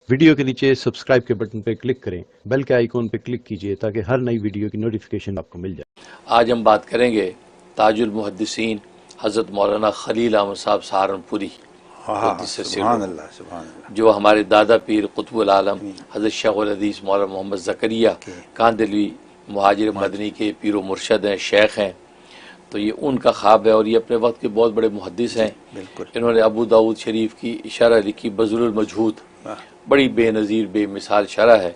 Video کے نیچے subscribe کے بٹن پہ کلک کریں، بیل کے آئیکن پہ کلک کیجئے تاکہ ہر نئی ویڈیو کی نوٹیفیکیشن آپ کو مل جائے۔ آج ہم بات کریں گے تاج المحدثین حضرت مولانا خلیل احمد صاحب سہارنپوری، سبحان اللہ سبحان اللہ، جو ہمارے دادا پیر قطب العالم حضرت شیخ الحدیث مولانا محمد زکریا کاندلوی مہاجر مدنی کے پیر و مرشد ہیں، شیخ ہیں۔ تو یہ ان کا خواب ہے، اور یہ اپنے وقت کے بہت بڑے محدث ہیں۔ بالکل انہوں نے ابو داؤد شریف کی شرح لکھی، بذل المجہود، بڑی بے نظیر بے مثال شرح ہے،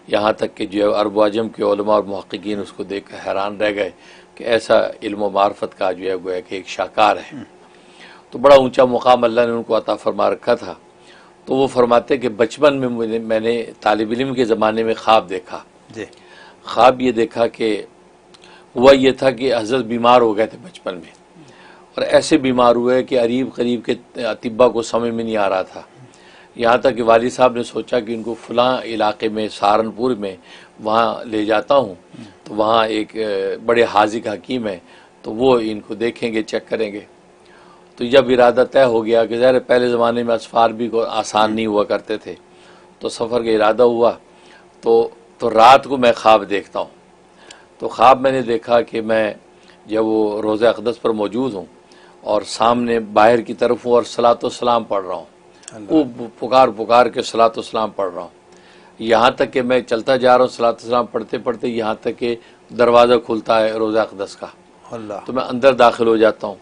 یہاں تک کہ جو عرب و عجم کے علماء اور محققین اس کو دیکھ کر حیران رہ گئے کہ ایسا علم و معرفت کا جو ہے گویا کہ ایک شاہکار ہے۔ تو بڑا اونچا مقام اللہ نے ان کو عطا فرما رکھا تھا۔ تو وہ فرماتے کہ بچپن میں میں نے طالب علم کے زمانے میں خواب دیکھا۔ جی خواب یہ دیکھا کہ ہوا یہ تھا کہ حضرت بیمار ہو گئے تھے بچپن میں، اور ایسے بیمار ہوئے کہ قریب کے اطباء کو سمجھ میں نہیں آ رہا تھا، یہاں تک کہ والد صاحب نے سوچا کہ ان کو فلاں علاقے میں سہارنپور میں وہاں لے جاتا ہوں، تو وہاں ایک بڑے حاذق حکیم ہیں، تو وہ ان کو دیکھیں گے، چیک کریں گے۔ تو جب ارادہ طے ہو گیا کہ ظاہر پہلے زمانے میں اسفار بھی کو آسان نہیں ہوا کرتے تھے، تو سفر کا ارادہ ہوا، تو رات کو میں خواب دیکھتا ہوں۔ تو خواب میں نے دیکھا کہ میں جب وہ روضہ اقدس پر موجود ہوں اور سامنے باہر کی طرف ہوں اور صلاۃ و سلام پڑھ رہا ہوں، وہ پکار کے صلاۃ و سلام پڑھ رہا ہوں، یہاں تک کہ میں چلتا جا رہا ہوں صلاۃ و سلام پڑھتے پڑھتے، یہاں تک کہ دروازہ کھلتا ہے روضہ اقدس کا، اللہ، تو میں اندر داخل ہو جاتا ہوں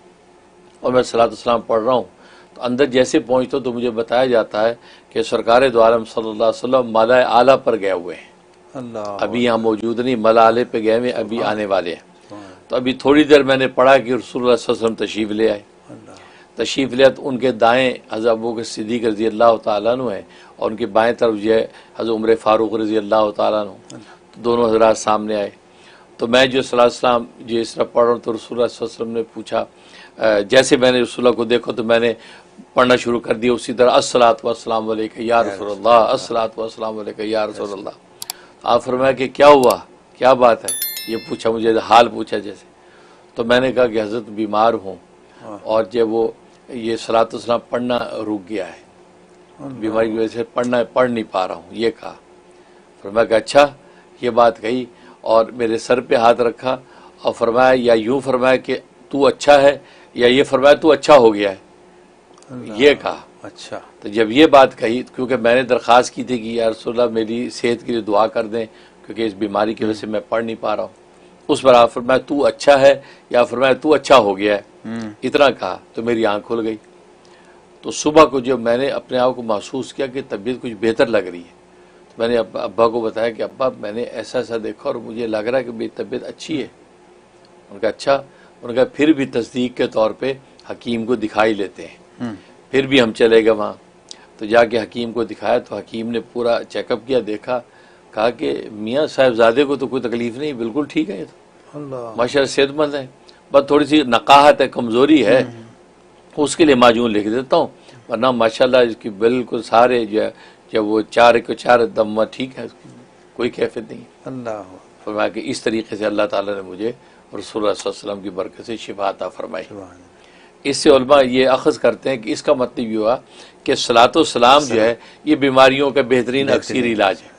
اور میں صلاۃ و سلام پڑھ رہا ہوں۔ تو اندر جیسے پہنچتا ہوں تو مجھے بتایا جاتا ہے کہ سرکار دو عالم صلی اللہ علیہ وسلم ملائے اعلیٰ پر گئے ہوئے ہیں، اللہ ابھی یہاں موجود نہیں، ملا اعلیٰ پہ گئے ہوئے، ابھی آنے والے ہیں۔ تو ابھی تھوڑی دیر میں نے پڑھا کہ رسول اللہ صلی اللہ علیہ وسلم تشریف لے آئے۔ تشریف لے تو ان کے دائیں حضرت ابوبکر صدیق رضی اللہ تعالیٰ عنہ ہیں، اور ان کے بائیں طرف جو ہے حضرت عمر فاروق رضی اللہ تعالیٰ عنہ، دونوں حضرات سامنے آئے۔ تو میں جو صلی اللہ علیہ وسلم جو اس طرح پڑھ رہا ہوں، تو رسول اللہ صلی اللہ علیہ وسلم نے پوچھا، جیسے میں نے رسول اللہ کو دیکھا تو میں نے پڑھنا شروع کر دیا اسی طرح، الصلاۃ والسلام علیک یا رسول اللہ، الصلاۃ والسلام علیک یا رسول اللہ۔ آپ فرمایا کہ کیا ہوا، کیا بات ہے، یہ پوچھا، مجھے حال پوچھا جیسے۔ تو میں نے کہا کہ حضرت بیمار ہوں، اور جب وہ یہ صلاۃ والسلام پڑھنا رک گیا ہے، بیماری کی وجہ سے پڑھ نہیں پا رہا ہوں، یہ کہا۔ فرمایا کہ اچھا، یہ بات کہی، اور میرے سر پہ ہاتھ رکھا اور فرمایا، یا یوں فرمایا کہ تو اچھا ہے، یا یہ فرمایا تو اچھا ہو گیا ہے، یہ کہا۔ اچھا، تو جب یہ بات کہی، کیونکہ میں نے درخواست کی تھی کہ یا رسول اللہ میری صحت کے لیے دعا کر دیں، کیونکہ اس بیماری کی وجہ سے میں پڑھ نہیں پا رہا ہوں، اس پر آپ فرمایا تو اچھا ہے، یا فرمایا تو اچھا ہو گیا ہے، اتنا کہا تو میری آنکھ کھل گئی۔ تو صبح کو جب میں نے اپنے آپ کو محسوس کیا کہ طبیعت کچھ بہتر لگ رہی ہے، تو میں نے ابا کو بتایا کہ ابا میں نے ایسا دیکھا اور مجھے لگ رہا ہے کہ میری طبیعت اچھی ہے۔ ان کا اچھا، ان کا پھر بھی تصدیق کے طور پہ حکیم کو دکھائی لیتے ہیں۔ پھر بھی ہم چلے گئے وہاں، تو جا کے حکیم کو دکھایا، تو حکیم نے پورا چیک اپ کیا، دیکھا، کہا کہ میاں صاحب زادے کو تو کوئی تکلیف نہیں، بالکل ٹھیک ہے، یہ تو ماشاء اللہ صحت مند ہے، بس تھوڑی سی نقاہت ہے، کمزوری ہے، اس کے لیے معجون لکھ دیتا ہوں، ورنہ ماشاء اللہ اس کی بالکل سارے جو ہے جب وہ چار دم ٹھیک ہے، کوئی کیفیت نہیں۔ اللہ، فرمایا کہ اس طریقے سے اللہ تعالیٰ نے مجھے رسول اللہ صلی اللہ علیہ وسلم کی برکت سے شفا عطا فرمائی۔ اس سے علماء یہ اخذ کرتے ہیں کہ اس کا مطلب یہ ہوا کہ صلاۃ و سلام جو ہے یہ بیماریوں کا بہترین اکثر علاج ہے۔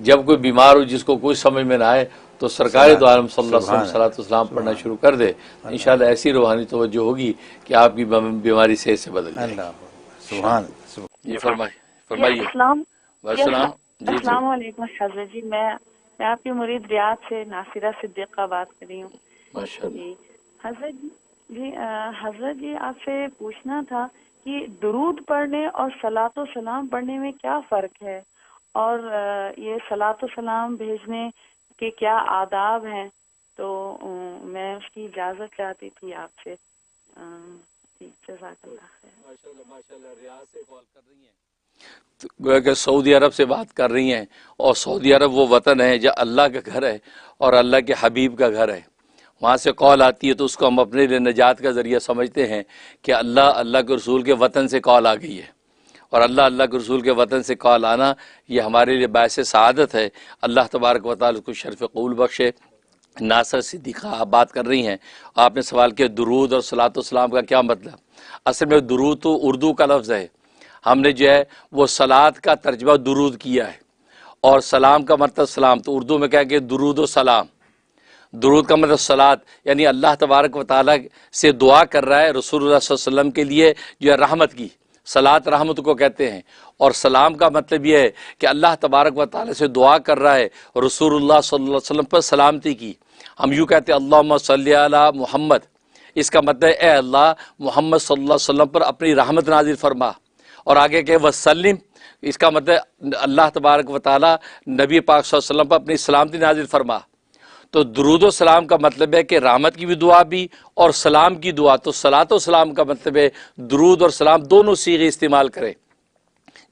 جب کوئی بیمار ہو جس کو کوئی سمجھ میں نہ آئے تو سرکار دو عالم صلی اللہ علیہ وسلم صلاۃ و سلام پڑھنا شروع کر دے، انشاءاللہ ایسی روحانی توجہ ہوگی کہ آپ کی بیماری صحت سے بدل جائے گی۔ سبحان، یہ فرمائیے۔ السلام والسلام۔ جی السلام علیکم حضرت جی، میں آپ کی مرید ریاض سے ناصرہ صدیقہ بات کر رہی ہوں۔ ماشاءاللہ۔ جی حضرت جی آپ سے پوچھنا تھا کہ درود پڑھنے اور صلاۃ و سلام پڑھنے میں کیا فرق ہے، اور یہ صلاۃ و سلام بھیجنے کے کیا آداب ہیں، تو میں اس کی اجازت چاہتی تھی آپ سے۔ جزاک اللہ خیر۔ ماشاءاللہ ریاض سے کال کر رہی ہیں، گویا کہ سعودی عرب سے بات کر رہی ہیں، اور سعودی عرب وہ وطن ہے جہاں اللہ کا گھر ہے اور اللہ کے حبیب کا گھر ہے، وہاں سے کال آتی ہے تو اس کو ہم اپنے لیے نجات کا ذریعہ سمجھتے ہیں کہ اللہ کے رسول کے وطن سے کال آ گئی ہے، اور اللہ کے رسول کے وطن سے کال آنا یہ ہمارے لیے باعث سعادت ہے۔ اللہ تبارک و تعالیٰ کو شرف قبول بخشے۔ ناصر صدیقہ آپ بات کر رہی ہیں، آپ نے سوال کیا درود اور صلاۃ و سلام کا کیا مطلب۔ اصل میں درود تو اردو کا لفظ ہے، ہم نے جو ہے وہ صلات کا ترجمہ درود کیا ہے، اور سلام کا مطلب سلام، تو اردو میں کہا کہ درود و سلام، درود کا مطلب صلات، یعنی اللہ تبارک و تعالیٰ سے دعا کر رہا ہے رسول اللہ صلی اللہ علیہ وسلم کے لیے جو ہے رحمت کی، صلات رحمت کو کہتے ہیں، اور سلام کا مطلب یہ ہے کہ اللہ تبارک و تعالیٰ سے دعا کر رہا ہے رسول اللہ صلی اللہ علیہ وسلم پر سلامتی کی۔ ہم یوں کہتے ہیں اللہم صلی علی محمد، اس کا مطلب اے اللہ محمد صلی اللہ علیہ وسلم پر اپنی رحمت نازل فرما، اور آگے کہ وسلم، اس کا مطلب اللہ تبارک و تعالیٰ نبی پاک صلی اللہ علیہ وسلم پر اپنی سلامتی نازل فرما۔ تو درود و سلام کا مطلب ہے کہ رحمت کی بھی دعا بھی اور سلام کی دعا، تو صلاۃ و سلام کا مطلب ہے درود اور سلام دونوں صیغے استعمال کریں۔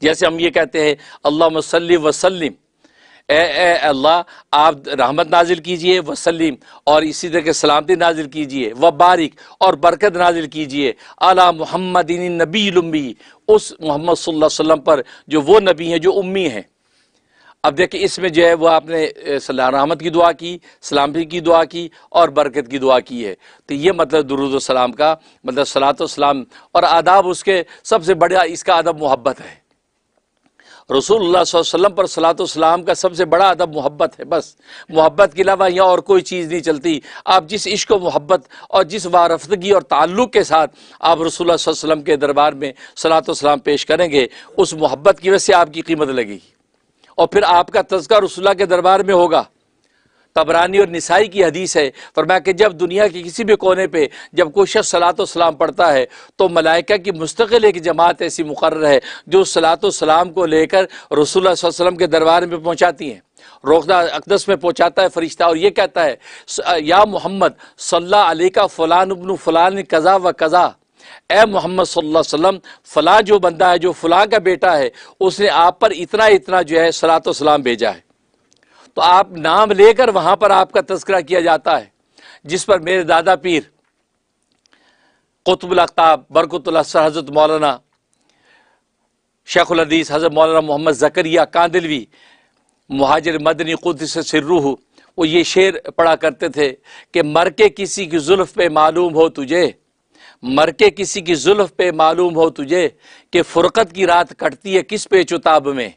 جیسے ہم یہ کہتے ہیں اللہم صلی وسلم، اے اللہ آپ رحمت نازل کیجئے، وسلم اور اسی طرح کے سلامتی نازل کیجئے، وبارک اور برکت نازل کیجئے، علی محمد النبی الامی، اس محمد صلی اللہ علیہ وسلم پر جو وہ نبی ہیں جو امی ہیں۔ اب دیکھیں اس میں جو ہے وہ آپ نے رحمت کی دعا کی، سلامتی کی دعا کی اور برکت کی دعا کی ہے، تو یہ مطلب درود و سلام کا مطلب صلاۃ و سلام، اور آداب اس کے سب سے بڑا اس کا ادب محبت ہے۔ رسول اللہ صلی اللہ علیہ وسلم پر صلاۃ و سلام کا سب سے بڑا ادب محبت ہے، بس محبت کے علاوہ یہاں اور کوئی چیز نہیں چلتی۔ آپ جس عشق و محبت اور جس وارفتگی اور تعلق کے ساتھ آپ رسول اللہ صلی اللہ علیہ وسلم کے دربار میں صلاۃ و سلام پیش کریں گے، اس محبت کی وجہ سے آپ کی قیمت لگے گی، اور پھر آپ کا تذکرہ رسول اللہ کے دربار میں ہوگا۔ طبرانی اور نسائی کی حدیث ہے، فرمایا کہ جب دنیا کے کسی بھی کونے پہ جب کوئی شخص صلاۃ و سلام پڑھتا ہے تو ملائکہ کی مستقل ایک جماعت ایسی مقرر ہے جو صلاۃ و سلام کو لے کر رسول اللہ صلی اللہ علیہ وسلم کے دربار میں پہنچاتی ہیں۔ روضہ اقدس میں پہنچاتا ہے فرشتہ اور یہ کہتا ہے یا محمد صلی علیکہ فلان ابن فلان قضا و قضا، اے محمد صلی اللہ علیہ وسلم فلاں جو بندہ ہے جو فلاں کا بیٹا ہے اس نے آپ پر اتنا اتنا جو ہے صلاۃ و سلام بھیجا ہے۔ تو آپ نام لے کر وہاں پر آپ کا تذکرہ کیا جاتا ہے، جس پر میرے دادا پیر قطب الاقطاب برکت اللہ حضرت مولانا شیخ الحدیث حضرت مولانا محمد زکریا کاندلوی مہاجر مدنی قدس سرہ، وہ یہ شعر پڑھا کرتے تھے کہ مر کے کسی کی زلف پہ معلوم ہو تجھے، مر کے کسی کی زلف پہ معلوم ہو تجھے کہ فرقت کی رات کٹتی ہے کس پیچ و تاب میں۔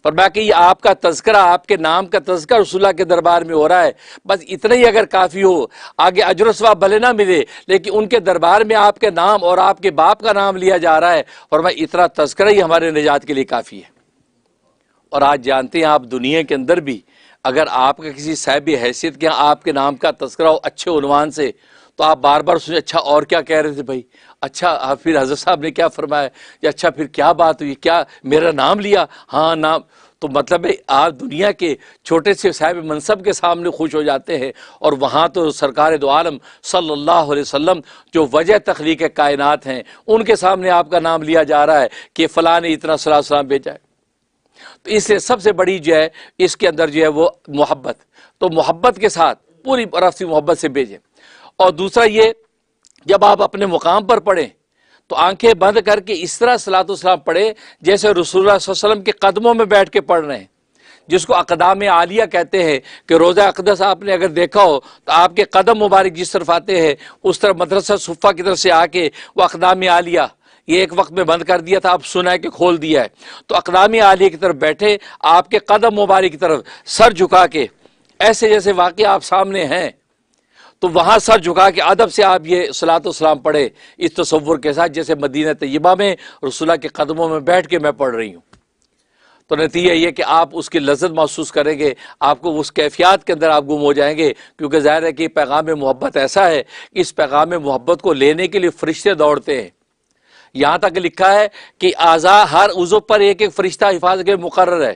فرمایا کہ یہ آپ کا تذکرہ، آپ کے نام کا تذکرہ رسول اللہ کے دربار میں ہو رہا ہے، بس اتنا ہی اگر کافی ہو، آگے اجر و ثواب بھلے نہ ملے لیکن ان کے دربار میں آپ کے نام اور آپ کے باپ کا نام لیا جا رہا ہے، فرمایا اتنا تذکرہ ہی ہمارے نجات کے لیے کافی ہے۔ اور آج جانتے ہیں آپ دنیا کے اندر بھی اگر آپ کا کسی صاحب حیثیت کے یہاں آپ کے نام کا تذکرہ ہو اچھے عنوان سے تو آپ بار بار سنیں اچھا اور کیا کہہ رہے تھے بھائی، اچھا پھر حضرت صاحب نے کیا فرمایا، یا اچھا پھر کیا بات ہوئی، کیا میرا نام لیا، ہاں نام، تو مطلب ہے آپ دنیا کے چھوٹے سے صاحب منصب کے سامنے خوش ہو جاتے ہیں، اور وہاں تو سرکار دو عالم صلی اللہ علیہ وسلم جو وجہ تخلیق کائنات ہیں ان کے سامنے آپ کا نام لیا جا رہا ہے کہ فلاں نے اتنا صلاۃ و سلام بھیجا ہے۔ تو اس سے سب سے بڑی جو ہے اس کے اندر جو ہے وہ محبت، تو محبت کے ساتھ پوری رفتی محبت سے بھیجیں۔ اور دوسرا یہ جب آپ اپنے مقام پر پڑھیں تو آنکھیں بند کر کے اس طرح صلاۃ و سلام پڑھیں جیسے رسول اللہ صلی اللہ علیہ وسلم کے قدموں میں بیٹھ کے پڑھ رہے ہیں، جس کو اقدام عالیہ کہتے ہیں کہ روضہ اقدس آپ نے اگر دیکھا ہو تو آپ کے قدم مبارک جس طرف آتے ہیں اس طرف مدرسہ صفہ کی طرف سے آ کے وہ اقدام عالیہ، یہ ایک وقت میں بند کر دیا تھا، اب سنا ہے کہ کھول دیا ہے، تو اقدام عالیہ کی طرف بیٹھے آپ کے قدم مبارک کی طرف سر جھکا کے ایسے جیسے واقعی آپ سامنے ہیں، تو وہاں سر جھکا کے ادب سے آپ یہ صلاۃ و سلام پڑھے اس تصور کے ساتھ جیسے مدینہ طیبہ میں رسول اللہ کے قدموں میں بیٹھ کے میں پڑھ رہی ہوں۔ تو نتیجہ یہ کہ آپ اس کی لذت محسوس کریں گے، آپ کو اس کیفیات کے اندر آپ گم ہو جائیں گے، کیونکہ ظاہر ہے کہ پیغام محبت ایسا ہے کہ اس پیغام محبت کو لینے کے لیے فرشتے دوڑتے ہیں۔ یہاں تک لکھا ہے کہ اعضاء ہر عضو پر ایک ایک فرشتہ حفاظت کے مقرر ہے۔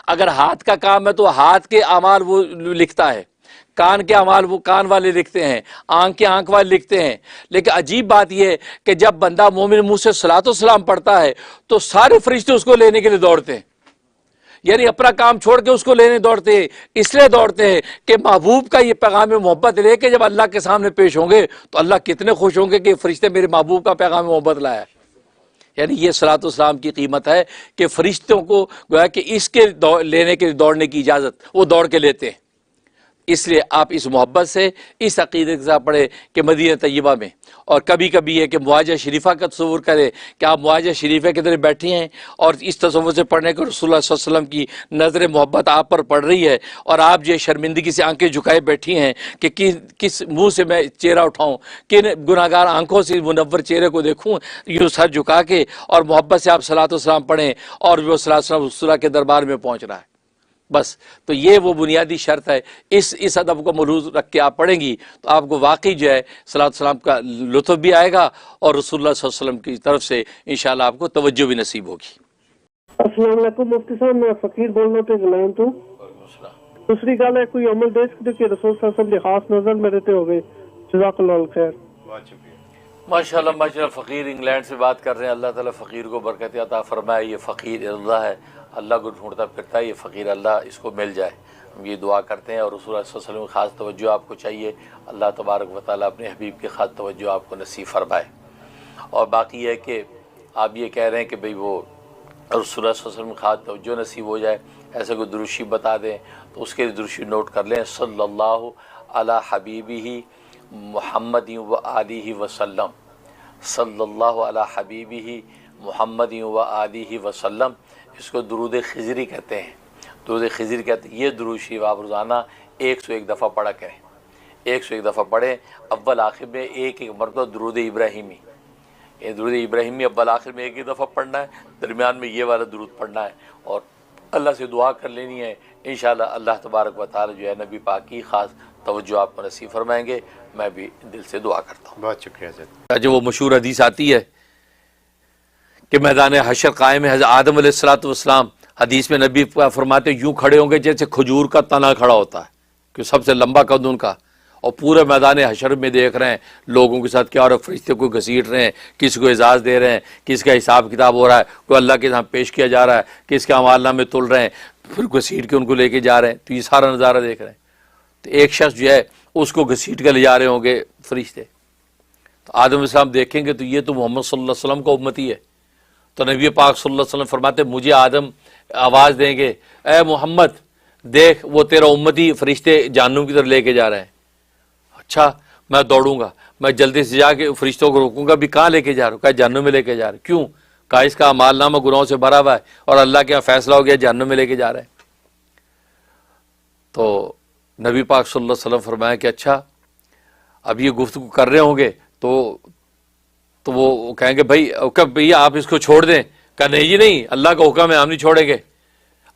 اگر ہاتھ کا کام ہے تو ہاتھ کے اعمال وہ لکھتا ہے، کان کے اعمال وہ کان والے لکھتے ہیں، آنکھ کے آنکھ والے لکھتے ہیں۔ لیکن عجیب بات یہ ہے کہ جب بندہ مومن منہ سے صلاۃ و سلام پڑھتا ہے تو سارے فرشتے اس کو لینے کے لیے دوڑتے ہیں، یعنی اپنا کام چھوڑ کے اس کو لینے دوڑتے ہیں، اس لیے دوڑتے ہیں کہ محبوب کا یہ پیغام محبت لے کے جب اللہ کے سامنے پیش ہوں گے تو اللہ کتنے خوش ہوں گے کہ فرشتے میرے محبوب کا پیغام محبت لایا ہے۔ یعنی یہ صلاۃ و سلام کی قیمت ہے کہ فرشتوں کو گویا کہ اس کے لینے کے دوڑنے کی اجازت وہ دوڑ کے لیتے ہیں۔ اس لیے آپ اس محبت سے اس عقیدے کے ساتھ پڑھیں کہ مدینہ طیبہ میں، اور کبھی کبھی یہ کہ معاہدہ شریفہ کا تصور کرے کہ آپ معاہدہ شریفہ کے طرح بیٹھے ہیں اور اس تصور سے پڑھنے کہ رسول اللہ صلی اللہ علیہ وسلم کی نظر محبت آپ پر پڑ رہی ہے، اور آپ جو شرمندگی سے آنکھیں جھکائے بیٹھی ہیں کہ کس منہ سے میں چہرہ اٹھاؤں، کن گناہگار آنکھوں سے منور چہرے کو دیکھوں، یوں سر جھکا کے، اور محبت سے آپ صلاۃ والسلام پڑھیں، اور وہ صلاۃ والسلام رسول اللہ کے دربار میں پہنچ رہا ہے بس۔ تو یہ وہ بنیادی شرط ہے، اس ادب کو ملحوظ رکھ کے آپ پڑھیں گی تو آپ کو واقعی جو ہے صلاۃ والسلام کا لطف بھی آئے گا، اور رسول اللہ صلی اللہ علیہ وسلم کی طرف سے انشاءاللہ آپ کو توجہ بھی نصیب ہوگی۔ السلام علیکم مفتی صاحب، میں فقیر بولنا تو غلام تو دوسری گل ہے کوئی عمل دے سکتے کہ رسول صلی اللہ علیہ وسلم کی خاص نظر میرے تے ہو گئے، جزاک اللہ خیر۔ ماشاءاللہ ماشاءاللہ، فقیر انگلینڈ سے بات کر رہے ہیں، اللہ تعالیٰ فقیر کو برکت عطا فرمائے۔ یہ فقیر اللہ ہے، اللہ کو ڈھونڈتا پھرتا ہے، یہ فقیر اللہ اس کو مل جائے، ہم یہ دعا کرتے ہیں۔ اور رسول اللہ صلی اللہ علیہ وسلم کی خاص توجہ آپ کو چاہیے، اللہ تبارک و تعالیٰ اپنے حبیب کی خاص توجہ آپ کو نصیب فرمائے۔ اور باقی ہے کہ آپ یہ کہہ رہے ہیں کہ بھئی وہ رسول اللہ صلی اللہ علیہ وسلم کی خاص توجہ نصیب ہو جائے، ایسا کوئی درود بتا دیں تو اس کے درود نوٹ کر لیں، صلی اللہ علی حبیبہ محمد و آلہ وسلم، صلی اللہ علی حبیبہ محمد و آلہ وسلم۔ اس کو درود خضری کہتے ہیں، درود خضری کہتے ہیں۔ یہ درود شریف آپ روزانہ 101 دفعہ پڑھا کریں، 101 دفعہ پڑھیں، اول آخر میں ایک مرتبہ درود ابراہیمی، یہ درود ابراہیمی اول آخر میں ایک ہی دفعہ پڑھنا ہے، درمیان میں یہ والا درود پڑھنا ہے، اور اللہ سے دعا کر لینی ہے، انشاءاللہ اللہ تبارک و تعالی جو ہے نبی پاک کی خاص توجہ آپ کو نصیب فرمائیں گے۔ میں بھی دل سے دعا کرتا ہوں۔ بہت شکریہ حضرت۔ جو وہ مشہور حدیث آتی ہے کہ میدان حشر قائم ہے، حضرت آدم علیہ الصلوۃ والسلام، حدیث میں نبی فرماتے یوں کھڑے ہوں گے جیسے کھجور کا تنا کھڑا ہوتا ہے، کہ سب سے لمبا قد ان کا، اور پورے میدان حشر میں دیکھ رہے ہیں لوگوں کے ساتھ کیا، اور فرشتے کو گھسیٹ رہے ہیں، کسی کو اعزاز دے رہے ہیں، کس کا حساب کتاب ہو رہا ہے، کوئی اللہ کے سامنے پیش کیا جا رہا ہے، کس کے اعمال نامے تل رہے ہیں، پھر گھسیٹ کے ان کو لے کے جا رہے ہیں، تو یہ سارا نظارہ دیکھ رہے ہیں۔ تو ایک شخص جو ہے اس کو گھسیٹ کے لے جا رہے ہوں گے فرشتے، تو آدم علیہ السلام دیکھیں گے تو یہ تو محمد صلی اللہ علیہ وسلم کا امتی ہے، تو نبی پاک صلی اللہ علیہ وسلم فرماتے مجھے آدم آواز دیں گے اے محمد دیکھ وہ تیرا امتی فرشتے جہنم کی طرف لے کے جا رہے ہیں۔ اچھا میں دوڑوں گا، میں جلدی سے جا کے فرشتوں کو روکوں گا، بھی کہاں لے کے جا رہا ہوں؟ کہا جہنم میں لے کے جا رہے۔ کیوں؟ کہا اس کا اعمال نامہ گناہوں سے بھرا ہوا ہے اور اللہ کے یہاں فیصلہ ہو گیا جہنم میں لے کے جا رہے ہیں۔ تو نبی پاک صلی اللہ علیہ وسلم فرمایا کہ اچھا اب یہ گفتگو کر رہے ہوں گے تو وہ کہیں گے بھئی آپ اس کو چھوڑ دیں۔ کہا نہیں جی نہیں، اللہ کا حکم ہے، ہم نہیں چھوڑیں گے۔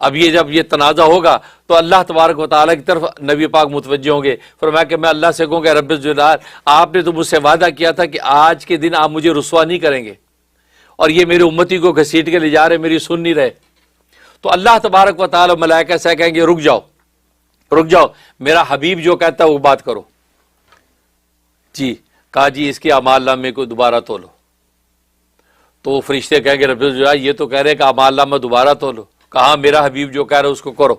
اب یہ جب یہ تنازع ہوگا تو اللہ تبارک و تعالیٰ کی طرف نبی پاک متوجہ ہوں گے، فرمایا کہ میں اللہ سے کہوں گا رب الجلال آپ نے تو مجھ سے وعدہ کیا تھا کہ آج کے دن آپ مجھے رسوا نہیں کریں گے، اور یہ میری امتی کو گھسیٹ کے لے جا رہے، میری سن نہیں رہے۔ تو اللہ تبارک و تعالیٰ ملائکہ سے کہیں گے رک جاؤ، میرا حبیب جو کہتا ہے وہ بات کرو۔ جی کہا جی اس کے اعمال نامے کو دوبارہ تولو، تو وہ فرشتے کہیں گے رب الجلال یہ تو کہہ رہے کہ اعمال نامہ دوبارہ تولو، کہا میرا حبیب جو کہہ رہا ہے اس کو کرو۔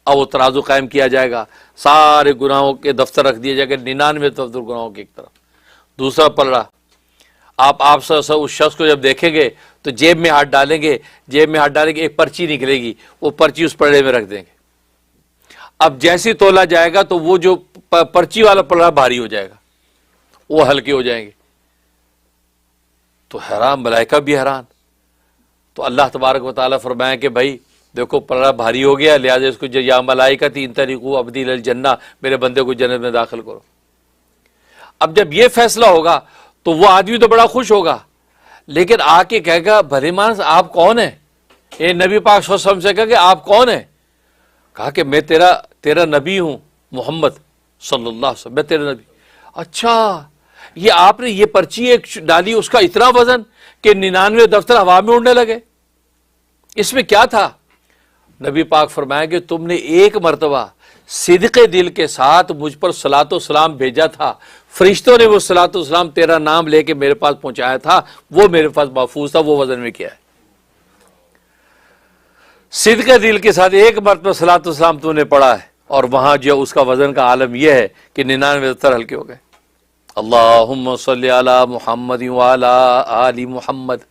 اب وہ ترازو قائم کیا جائے گا، سارے گناہوں کے دفتر رکھ دیے جائے گا، 99 دفتر گناہوں کے ایک طرف، دوسرا پلڑا۔ آپ اس شخص کو جب دیکھیں گے تو جیب میں ہاتھ ڈالیں گے، ایک پرچی نکلے گی، وہ پرچی اس پلڑے میں رکھ دیں گے۔ اب جیسے تولا جائے گا تو وہ جو پرچی والا پلڑا بھاری ہو جائے گا، وہ ہلکے ہو جائیں گے۔ تو حیران، ملائکہ بھی حیران۔ تو اللہ تبارک و تعالیٰ فرمائیں کہ بھائی دیکھو پلڑا بھاری ہو گیا، لہٰذا اس کو یا ملائکتی ان طریقو ابدی الجنہ، میرے بندے کو جنت میں داخل کرو۔ اب جب یہ فیصلہ ہوگا تو وہ آدمی تو بڑا خوش ہوگا، لیکن آ کے کہے گا بھلے مانس آپ کون ہیں؟ اے نبی پاک صلی اللہ علیہ وسلم سے کہا کہ آپ کون ہیں؟ کہا کہ میں تیرا نبی ہوں محمد صلی اللہ علیہ وسلم، میں تیرا نبی۔ اچھا یہ آپ نے یہ پرچی ایک ڈالی، اس کا اتنا وزن کہ 99 دفتر ہوا میں اڑنے لگے، اس میں کیا تھا؟ نبی پاک فرمائیں کہ تم نے ایک مرتبہ صدق دل کے ساتھ مجھ پر صلاۃ و سلام بھیجا تھا، فرشتوں نے وہ صلاۃ و سلام تیرا نام لے کے میرے پاس پہنچایا تھا، وہ میرے پاس محفوظ تھا، وہ وزن میں کیا ہے؟ صدق دل کے ساتھ ایک مرتبہ صلاۃ و سلام تو نے پڑھا ہے، اور وہاں جو اس کا وزن کا عالم یہ ہے کہ 99 دفتر ہلکے ہو گئے۔ اللہم صلی علی محمد وعلی آل محمد۔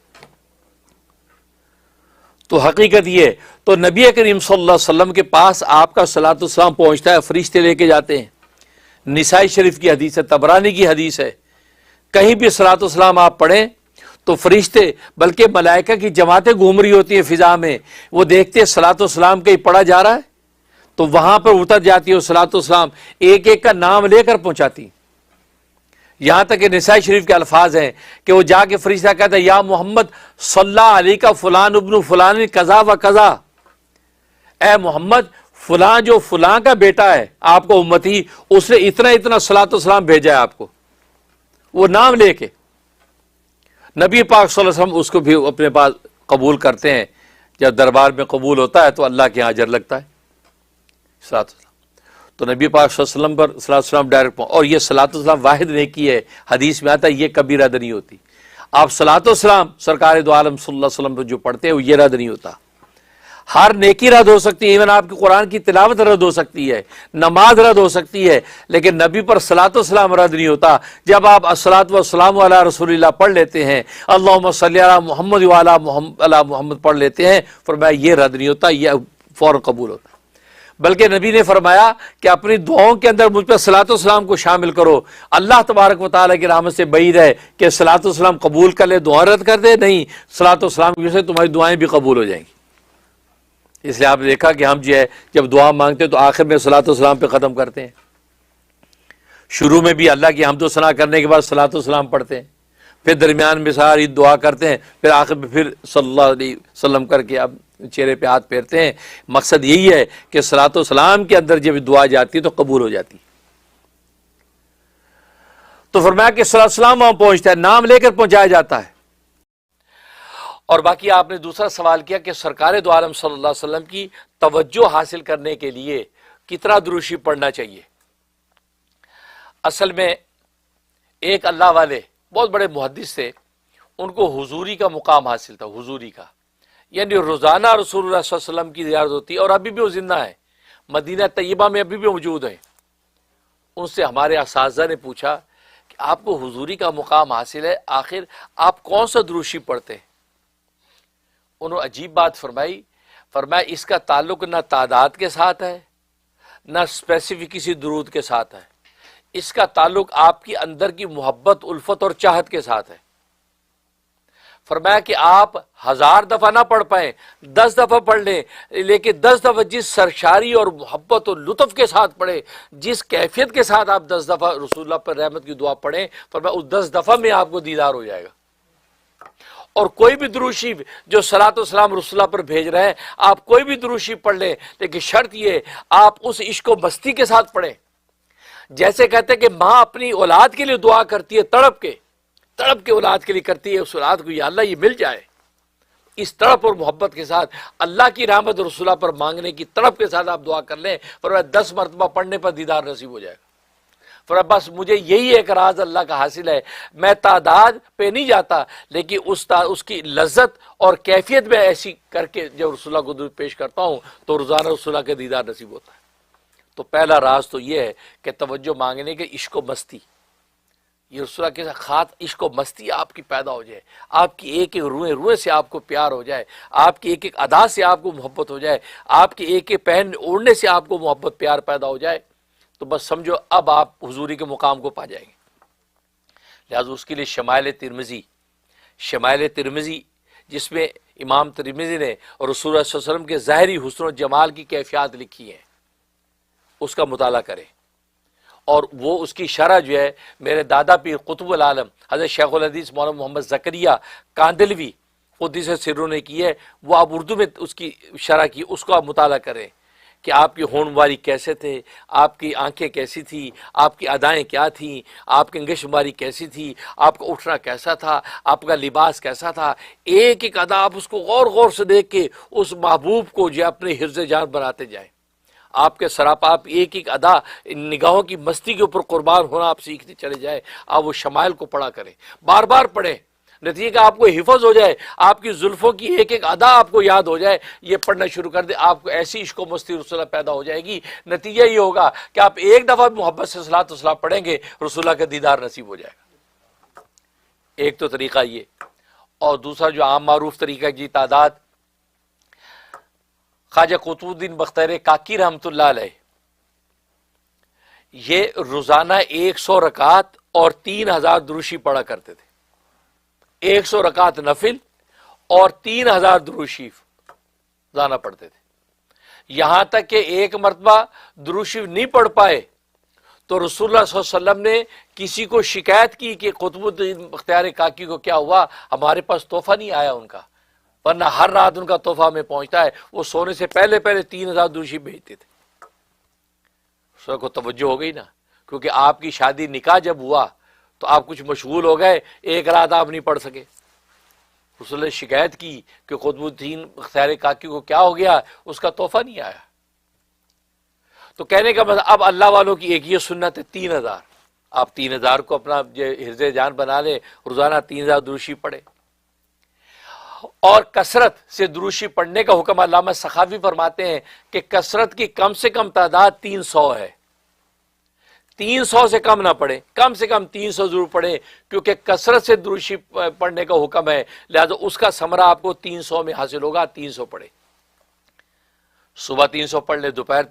تو حقیقت یہ ہے، تو نبی کریم صلی اللہ علیہ وسلم کے پاس آپ کا صلاۃ والسلام پہنچتا ہے، فرشتے لے کے جاتے ہیں۔ نسائی شریف کی حدیث ہے، طبرانی کی حدیث ہے، کہیں بھی صلاۃ والسلام آپ پڑھیں تو فرشتے بلکہ ملائکہ کی جماعتیں گھوم رہی ہوتی ہیں فضا میں، وہ دیکھتے ہیں صلاۃ والسلام کہیں پڑھا جا رہا ہے تو وہاں پر اتر جاتی ہے صلاۃ والسلام، ایک ایک کا نام لے کر پہنچاتی۔ یہاں تک کہ نسائی شریف کے الفاظ ہیں کہ وہ جا کے فرشتہ کہتا ہے یا محمد صلی علیہ کا فلان ابن فلان قضا و قضا، اے محمد فلاں جو فلاں کا بیٹا ہے آپ کو امتی، اس نے اتنا اتنا صلاۃ والسلام بھیجا ہے آپ کو، وہ نام لے کے۔ نبی پاک صلی اللہ علیہ وسلم اس کو بھی اپنے پاس قبول کرتے ہیں، جب دربار میں قبول ہوتا ہے تو اللہ کے یہاں اجر لگتا ہے صلاۃ والسلام۔ تو نبی پاک صلی اللہ علیہ وسلم پر صلاۃ والسلام ڈائریکٹ اور یہ صلاۃ والسلام واحد نیکی ہے، حدیث میں آتا ہے یہ کبھی رد نہیں ہوتی۔ آپ صلاۃ والسلام سرکار دو عالم صلی اللہ علیہ وسلم پر جو پڑھتے ہیں وہ یہ رد نہیں ہوتا۔ ہر نیکی رد ہو سکتی ہے، ایون آپ کی قرآن کی تلاوت رد ہو سکتی ہے، نماز رد ہو سکتی ہے، لیکن نبی پر صلاۃ والسلام رد نہیں ہوتا۔ جب آپ الصلاۃ والسلام علی رسول اللہ پڑھ لیتے ہیں، اللہم صلی علی محمد وعلی محمد پڑھ لیتے ہیں، فرمایا یہ رد نہیں ہوتا، یہ فوراً قبول ہوتا۔ بلکہ نبی نے فرمایا کہ اپنی دعاؤں کے اندر مجھ پر صلاۃ والسلام کو شامل کرو۔ اللہ تبارک و تعالیٰ کی رحمت سے بعید ہے کہ صلاۃ والسلام قبول کر لے دعا رد کر دے، نہیں، صلاۃ والسلام کی وجہ سے تمہاری دعائیں بھی قبول ہو جائیں گی۔ اس لیے آپ نے دیکھا کہ ہم جو ہے جب دعا مانگتے ہیں تو آخر میں صلاۃ والسلام پہ ختم کرتے ہیں، شروع میں بھی اللہ کی حمد و ثنا کرنے کے بعد صلاۃ والسلام پڑھتے ہیں، پھر درمیان میں ساری دعا کرتے ہیں، پھر آخر میں پھر صلی اللہ علیہ وسلم کر کے اب چہرے پہ ہاتھ پھیرتے ہیں۔ مقصد یہی ہے کہ صلاۃ والسلام کے اندر جب دعا جاتی ہے تو قبول ہو جاتی۔ تو فرمایا کہ صلاۃ والسلام وہاں پہنچتا ہے، نام لے کر پہنچایا جاتا ہے۔ اور باقی آپ نے دوسرا سوال کیا کہ سرکار دو عالم صلی اللہ علیہ وسلم کی توجہ حاصل کرنے کے لیے کتنا درود شریف پڑھنا چاہیے۔ اصل میں ایک اللہ والے بہت بڑے محدث تھے، ان کو حضوری کا مقام حاصل تھا، حضوری کا، یعنی روزانہ رسول اللہ صلی اللہ علیہ وسلم کی زیارت ہوتی ہے، اور ابھی بھی وہ زندہ ہیں، مدینہ طیبہ میں ابھی بھی موجود ہیں۔ ان سے ہمارے اساتذہ نے پوچھا کہ آپ کو حضوری کا مقام حاصل ہے، آخر آپ کون سا درود شریف پڑھتے ہیں؟ انہوں نے عجیب بات فرمایا اس کا تعلق نہ تعداد کے ساتھ ہے، نہ اسپیسیفک کسی درود کے ساتھ ہے، اس کا تعلق آپ کی اندر کی محبت، الفت اور چاہت کے ساتھ ہے۔ فرمایا کہ آپ 1000 دفعہ نہ پڑھ پائیں، 10 دفعہ پڑھ لیں، لیکن 10 دفعہ جس سرشاری اور محبت اور لطف کے ساتھ پڑھیں، جس کیفیت کے ساتھ آپ 10 دفعہ رسول اللہ پر رحمت کی دعا پڑھیں، فرمایا اس 10 دفعہ میں آپ کو دیدار ہو جائے گا۔ اور کوئی بھی درود شریف جو صلاۃ والسلام رسول اللہ پر بھیج رہے ہیں، آپ کوئی بھی درود شریف پڑھ لیں، لیکن شرط یہ آپ اس عشق و مستی کے ساتھ پڑھیں۔ جیسے کہتے ہیں کہ ماں اپنی اولاد کے لیے دعا کرتی ہے، تڑپ کے اولاد کے لیے کرتی ہے، اس اولاد کو یا اللہ یہ مل جائے، اس تڑپ اور محبت کے ساتھ اللہ کی رحمت رسول اللہ پر مانگنے کی تڑپ کے ساتھ آپ دعا کر لیں، فرمایا 10 مرتبہ پڑھنے پر دیدار نصیب ہو جائے گا۔ فرمایا بس مجھے یہی ایک راز اللہ کا حاصل ہے، میں تعداد پہ نہیں جاتا، لیکن اس کی لذت اور کیفیت میں ایسی کر کے جب رسول اللہ کو درود پیش کرتا ہوں تو روزانہ رسول اللہ کا دیدار نصیب ہوتا ہے۔ تو پہلا راز تو یہ ہے کہ توجہ مانگنے کے عشق و مستی، یہ رسول اللہ کے ساتھ خاص عشق و مستی آپ کی پیدا ہو جائے، آپ کی ایک ایک روئے سے آپ کو پیار ہو جائے، آپ کی ایک ایک ادا سے آپ کو محبت ہو جائے، آپ کی ایک ایک پہن اوڑھنے سے آپ کو محبت پیار پیدا ہو جائے، تو بس سمجھو اب آپ حضوری کے مقام کو پا جائیں گے۔ لہذا اس کے لیے شمائل ترمذی جس میں امام ترمذی نے اور رسول اللہ صلی اللہ علیہ وسلم کے ظاہری حسن و جمال کی کیفیات لکھی ہیں، اس کا مطالعہ کریں۔ اور وہ اس کی شرح جو ہے میرے دادا پیر قطب العالم حضرت شیخ الحدیث مولانا محمد زکریہ کاندلوی قدس سروں نے کی ہے، وہ آپ اردو میں اس کی شرح کی، اس کو آپ مطالعہ کریں کہ آپ کی ہون واری کیسے تھے، آپ کی آنکھیں کیسی تھی، آپ کی ادائیں کیا تھیں، آپ کی انگش ماری کیسی تھی، آپ کا اٹھنا کیسا تھا، آپ کا لباس کیسا تھا، ایک ایک ادا آپ اس کو غور سے دیکھ کے اس محبوب کو جو اپنے حفظ جان بناتے جائیں۔ آپ کے سراپا آپ ایک ایک ادا نگاہوں کی مستی کے اوپر قربان ہونا آپ سیکھتے چلے جائیں۔ آپ وہ شمائل کو پڑھا کریں، بار بار پڑھیں، نتیجہ کہ آپ کو حفظ ہو جائے، آپ کی زلفوں کی ایک ایک ادا آپ کو یاد ہو جائے، یہ پڑھنا شروع کر دے، آپ کو ایسی عشق و مستی رسول اللہ پیدا ہو جائے گی۔ نتیجہ یہ ہوگا کہ آپ ایک دفعہ محبت سے صلاۃ والسلام پڑھیں گے، رسول اللہ کا دیدار نصیب ہو جائے گا۔ ایک تو طریقہ یہ، اور دوسرا جو عام معروف طریقہ جی تعداد، خواجہ قطب الدین بختیار کاکی رحمۃ اللہ علیہ یہ روزانہ 100 رکعت اور 3000 دروشی پڑھا کرتے تھے. 100 رکعت نفل اور 3000 دروشی روزانہ پڑھتے تھے. یہاں تک کہ ایک مرتبہ دروشی نہیں پڑھ پائے تو رسول اللہ صلی اللہ علیہ وسلم نے کسی کو شکایت کی کہ قطب الدین بختیار کاکی کو کیا ہوا, ہمارے پاس تحفہ نہیں آیا ان کا, ورنہ ہر رات ان کا تحفہ ہمیں پہنچتا ہے. وہ سونے سے پہلے 3000 دروشی بھیجتے تھے. اس کو توجہ ہو گئی نا, کیونکہ آپ کی شادی نکاح جب ہوا تو آپ کچھ مشغول ہو گئے, ایک رات آپ نہیں پڑھ سکے. رسول نے شکایت کی کہ قطب الدین بختیار کاکی کو کیا ہو گیا, اس کا تحفہ نہیں آیا. تو کہنے کا مطلب اب اللہ والوں کی ایک یہ سنت ہے 3000, آپ 3000 کو اپنا حرز جان بنا لیں, روزانہ 3000 دروشی پڑھے. اور کثرت سے دروشی پڑھنے کا حکم علامہ سخاوی فرماتے ہیں کہ کثرت کی کم سے کم تعداد 300 ہے. 300 سے کم نہ پڑھیں, کم سے کم 300 ضرور پڑھیں, کیونکہ کثرت سے دروشی پڑھنے کا حکم ہے, لہذا اس کا ثمرہ آپ کو 300 میں حاصل ہوگا. 300 پڑھیں, صبح 300 پڑھ لیں, دوپہر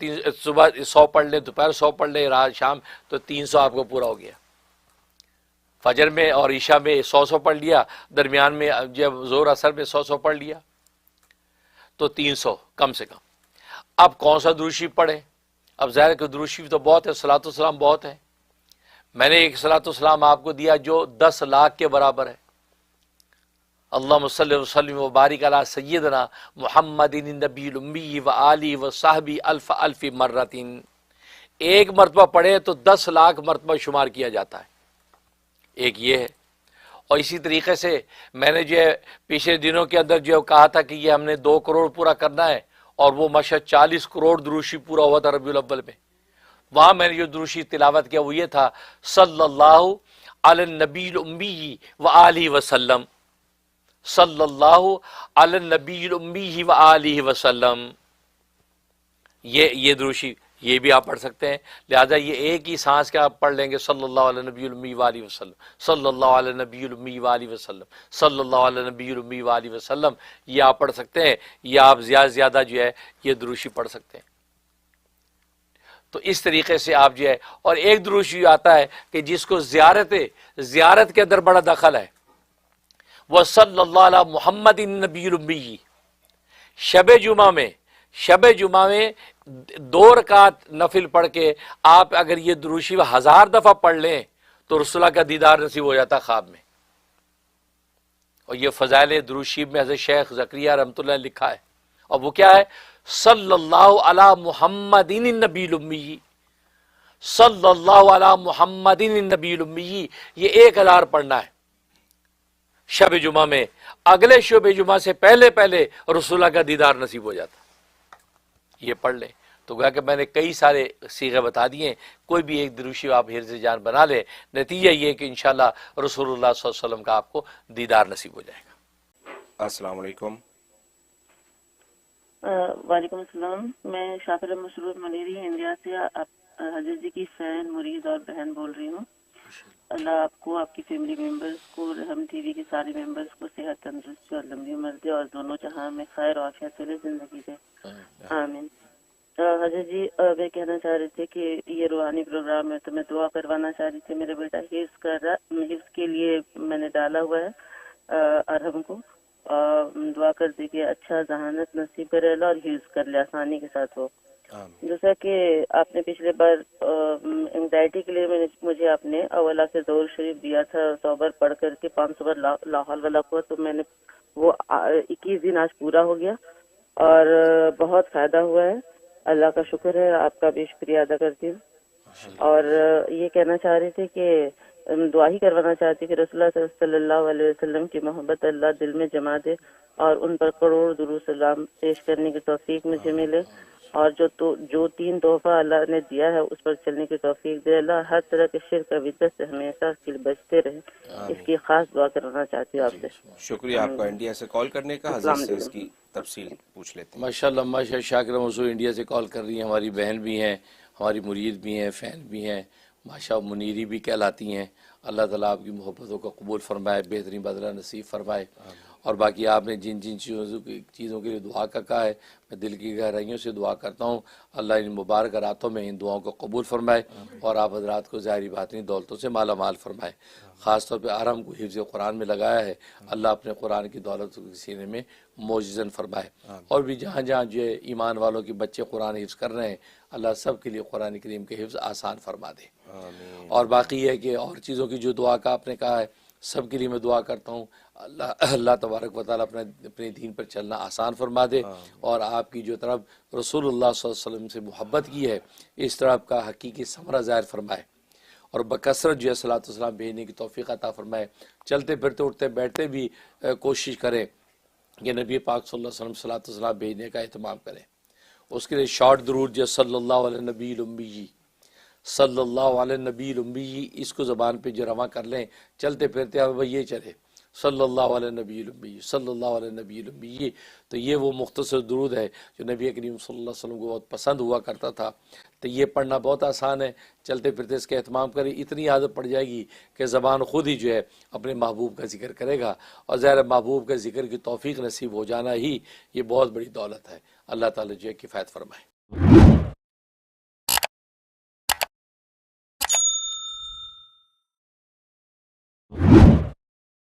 صبح 100 پڑھ لیں, دوپہر 100 پڑھ لیں, رات شام, تو 300 آپ کو پورا ہو گیا. فجر میں اور عشاء میں 100 پڑھ لیا, درمیان میں جب زور اثر میں 100 پڑھ لیا, تو 300 کم سے کم. اب کون سا دروشی پڑھیں؟ اب ظاہر کہ دروشی تو بہت ہے, صلاۃ والسلام بہت ہے. میں نے ایک صلاۃ والسلام آپ کو دیا جو 10 لاکھ کے برابر ہے. اللہم صلی وسلم وبارک علی سیدنا محمد النبی الامی و آلہ و صحبہ الف الف مرتین. ایک مرتبہ پڑھے تو 10 لاکھ مرتبہ شمار کیا جاتا ہے. ایک یہ ہے. اور اسی طریقے سے میں نے جو پچھلے دنوں کے اندر جو کہا تھا کہ یہ ہم نے 2 کروڑ پورا کرنا ہے, اور وہ ماشاءاللہ 40 کروڑ دروشی پورا ہوا تھا ربیع الاول میں. وہاں میں نے جو دروشی تلاوت کیا وہ یہ تھا, صلی اللہ علی النبی الامی و آلہ وسلم, صلی اللہ علی النبی الامی و آلہ وسلم. یہ دروشی یہ بھی آپ پڑھ سکتے ہیں. لہذا یہ ایک ہی سانس کے آپ پڑھ لیں گے, صلی اللہ علی نبی الامی و آلہ وسلم, صلی اللہ علی نبی الامی و آلہ وسلم, صلی اللہ علی نبی الامی و آلہ وسلم. یہ آپ پڑھ سکتے ہیں. یہ آپ زیادہ سے زیادہ جو ہے یہ دروشی پڑھ سکتے ہیں. تو اس طریقے سے آپ جو ہے, اور ایک دروشی آتا ہے کہ جس کو زیارت کے اندر بڑا دخل ہے, وہ صلی اللہ علی محمد النبی الامی. شب جمعہ میں 2 رکعت نفل پڑھ کے آپ اگر یہ دروشی 1000 دفعہ پڑھ لیں تو رسول اللہ کا دیدار نصیب ہو جاتا خواب میں. اور یہ فضائل دروشی میں حضرت شیخ زکریا رحمۃ اللہ نے لکھا ہے, اور وہ کیا ہے, صلی اللہ علی محمد النبی الامی, صلی اللہ علی محمد النبی الامی. یہ 1000 پڑھنا ہے شب جمعہ میں. اگلے شب جمعہ سے پہلے رسول اللہ کا دیدار نصیب ہو جاتا. یہ پڑھ لیں. تو گویا کہ میں نے کئی سارے صیغے بتا دیے, کوئی بھی ایک دروشی آپ حرز جان بنا لیں, نتیجہ یہ کہ انشاءاللہ رسول اللہ صلی اللہ علیہ وسلم کا آپ کو دیدار نصیب ہو جائے گا. السلام علیکم. وعلیکم السلام. میں شاکر مسرور منیری انڈیا سے حضرت جی کی فین, مرید اور بہن بول رہی ہوں. اللہ آپ کو, آپ کی فیملی ممبرز کو, رحم ٹی وی کے سارے ممبرز کو صحت, تندرستی اور لمبی عمر دے, اور دونوں جہاں میں خیر و عافیت سے زندگی دے, آمین. حضرت جی میں کہنا چاہ رہی تھی کہ یہ روحانی پروگرام ہے تو میں دعا کروانا چاہ رہی تھی. میرا بیٹا حفظ کے لیے میں نے ڈالا ہوا ہے ارحم کو, دعا کر دی کہ اچھا ذہانت نصیب کرے اللہ, اور حفظ کر لے آسانی کے ساتھ ہو. جیسا کہ آپ نے پچھلے بار انگزائٹی کے لیے مجھے آپ نے اولا سے دور شریف دیا تھا, 100 بار پڑھ کر کے 500 بار لا حول ولا قوت, تو میں نے وہ 21 دن آج پورا ہو گیا اور بہت فائدہ ہوا ہے. اللہ کا شکر ہے, آپ کا بھی شکریہ ادا کرتی ہوں. اور یہ کہنا چاہ رہی تھی کہ دعا ہی کروانا چاہتی کہ رسول اللہ صلی اللہ علیہ وسلم کی محبت اللہ دل میں جما دے, اور ان پر کروڑ درود سلام پیش کرنے کی توفیق مجھے ملے, اور جو 3 تحفہ اللہ نے دیا ہے اس پر چلنے کی توفیق دے. اللہ ہر طرح کے شرک بدعت سے ہمیشہ کے لیے بچتے رہے, اس کی خاص دعا کرنا چاہتی ہوں آپ سے. شکریہ آپ کا انڈیا سے کال کرنے کا. حضرت سے اس کی تفصیل پوچھ لیتے ہیں. ماشاءاللہ ماشاءاللہ. شاکر منصور انڈیا سے کال کر رہی ہیں, ہماری بہن بھی ہیں, ہماری مرید بھی ہیں, فین بھی ہیں, ماشاءاللہ منیری بھی کہلاتی ہیں. اللہ تعالیٰ آپ کی محبتوں کو قبول فرمائے, بہترین بدلہ نصیب فرمائے. اور باقی آپ نے جن جن چیزوں کے لیے دعا کا کہا ہے، میں دل کی گہرائیوں سے دعا کرتا ہوں اللہ ان مبارک راتوں میں ان دعاؤں کو قبول فرمائے اور آپ حضرات کو ظاہری باطنی دولتوں سے مالا مال فرمائے۔ خاص طور پہ آرام کو حفظ قرآن میں لگایا ہے، اللہ اپنے قرآن کی دولت کے سینے میں معجزن فرمائے، اور بھی جہاں جہاں جو ہے ایمان والوں کے بچے قرآن حفظ کر رہے ہیں اللہ سب کے لیے قرآن کریم کے حفظ آسان فرما دے۔ اور باقی ہے کہ اور چیزوں کی جو دعا کا آپ نے کہا ہے سب کے لیے میں دعا کرتا ہوں اللہ تبارک و تعالیٰ اپنے دین پر چلنا آسان فرما دے، اور آپ کی جو طرف رسول اللہ صلی اللہ علیہ وسلم سے محبت کی ہے اس طرح کا حقیقی ثمرہ ظاہر فرمائے، اور بکثرت جو ہے صلاۃ والسلام بھیجنے کی توفیق عطا فرمائے۔ چلتے پھرتے اٹھتے بیٹھتے بھی کوشش کریں کہ نبی پاک صلی اللہ علیہ وسلم صلاۃ والسلام بھیجنے کا اہتمام کریں۔ اس کے لیے شارٹ درود جو صلی اللہ علیہ نبی الامی، صلی اللہ علیہ نبی الامی، اس کو زبان پہ جو رواں کر لیں چلتے پھرتے اب یہ چلے صلی اللہ علیہ نبی الامی، صلی اللہ علیہ نبی الامی، تو یہ وہ مختصر درود ہے جو نبی کریم صلی اللہ علیہ وسلم کو بہت پسند ہوا کرتا تھا۔ تو یہ پڑھنا بہت آسان ہے، چلتے پھرتے اس کا اہتمام کریں، اتنی عادت پڑ جائے گی کہ زبان خود ہی جو ہے اپنے محبوب کا ذکر کرے گا، اور ظاہر محبوب کا ذکر کی توفیق نصیب ہو جانا ہی یہ بہت بڑی دولت ہے۔ اللہ تعالیٰ جو ہے کفایت فرمائے۔